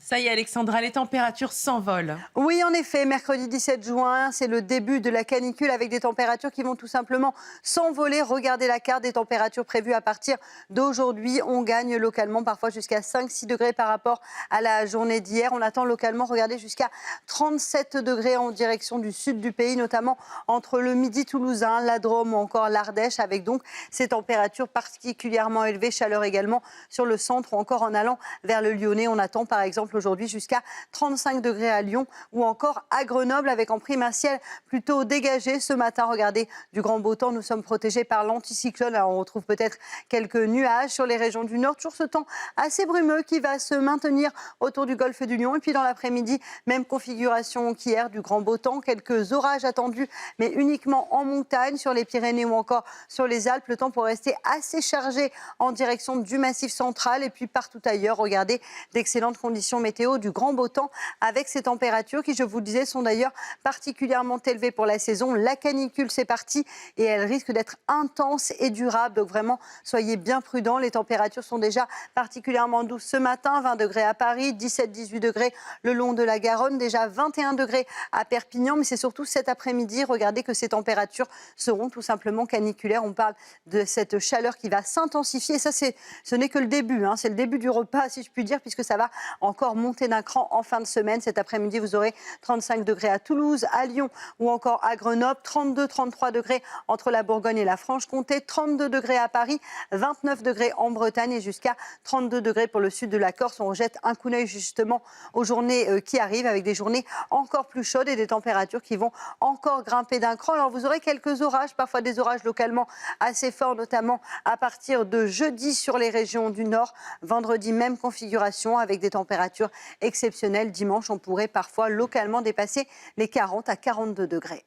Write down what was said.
Ça y est, Alexandra, les températures s'envolent. Oui, en effet, mercredi 17 juin, c'est le début de la canicule avec des températures qui vont tout simplement s'envoler. Regardez la carte des températures prévues à partir d'aujourd'hui. On gagne localement parfois jusqu'à 5-6 degrés par rapport à la journée d'hier. On attend localement, regardez, jusqu'à 37 degrés en direction du sud du pays, notamment entre le midi toulousain, la Drôme ou encore l'Ardèche, avec donc ces températures particulièrement élevées. Chaleur également sur le centre ou encore en allant vers le Lyonnais. On attend par exemple aujourd'hui jusqu'à 35 degrés à Lyon ou encore à Grenoble avec en prime un ciel plutôt dégagé ce matin. Regardez, du grand beau temps, nous sommes protégés par l'anticyclone. Alors on retrouve peut-être quelques nuages sur les régions du nord. Toujours ce temps assez brumeux qui va se maintenir autour du golfe du Lion. Et puis dans l'après-midi, même configuration qu'hier, du grand beau temps. Quelques orages attendus, mais uniquement en montagne, sur les Pyrénées ou encore sur les Alpes. Le temps pour rester assez chargé en direction du Massif central. Et puis partout ailleurs, regardez, d'excellentes conditions météo, du grand beau temps avec ces températures qui, je vous le disais, sont d'ailleurs particulièrement élevées pour la saison. La canicule, c'est parti et elle risque d'être intense et durable. Donc vraiment, soyez bien prudents. Les températures sont déjà particulièrement douces ce matin. 20 degrés à Paris, 17-18 degrés le long de la Garonne, déjà 21 degrés à Perpignan. Mais c'est surtout cet après-midi, regardez que ces températures seront tout simplement caniculaires. On parle de cette chaleur qui va s'intensifier. Et ça, ce n'est que le début. C'est le début du repas, si je puis dire, puisque ça va encore monter d'un cran en fin de semaine. Cet après-midi, vous aurez 35 degrés à Toulouse, à Lyon ou encore à Grenoble, 32-33 degrés entre la Bourgogne et la Franche-Comté, 32 degrés à Paris, 29 degrés en Bretagne et jusqu'à 32 degrés pour le sud de la Corse. On jette un coup d'œil justement aux journées qui arrivent avec des journées encore plus chaudes et des températures qui vont encore grimper d'un cran. Alors vous aurez quelques orages, parfois des orages localement assez forts, notamment à partir de jeudi sur les régions du nord. Vendredi, même configuration avec des températures exceptionnelles. Dimanche, on pourrait parfois localement dépasser les 40 à 42 degrés.